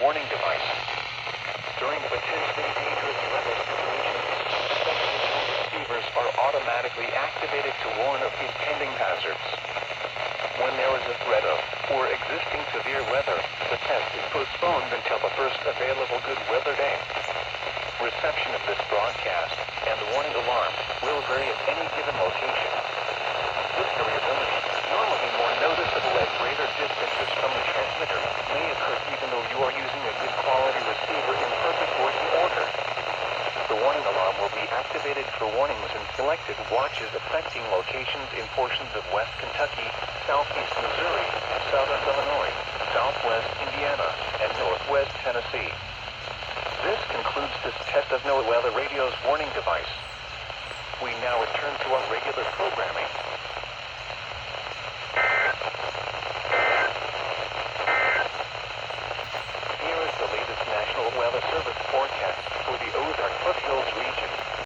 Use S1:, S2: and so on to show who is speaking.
S1: warning device. During potentially dangerous weather situations, special receivers are automatically activated to warn of impending hazards. When there is a threat of, or existing severe weather, the test is postponed until the first available good weather day. Reception of this broadcast and the warning alarm will vary at any given location. This variability, normally more noticeable at greater distances from the transmitter, may occur even though you are using a good quality receiver in perfect working order. The warning alarm will be activated for warnings in selected watches affecting locations in portions of West Kentucky, Southeast Missouri, Southern Illinois, Southwest Indiana, and Northwest Tennessee. This concludes this test of NOAA Weather Radio's warning device. We now return to our regular programming.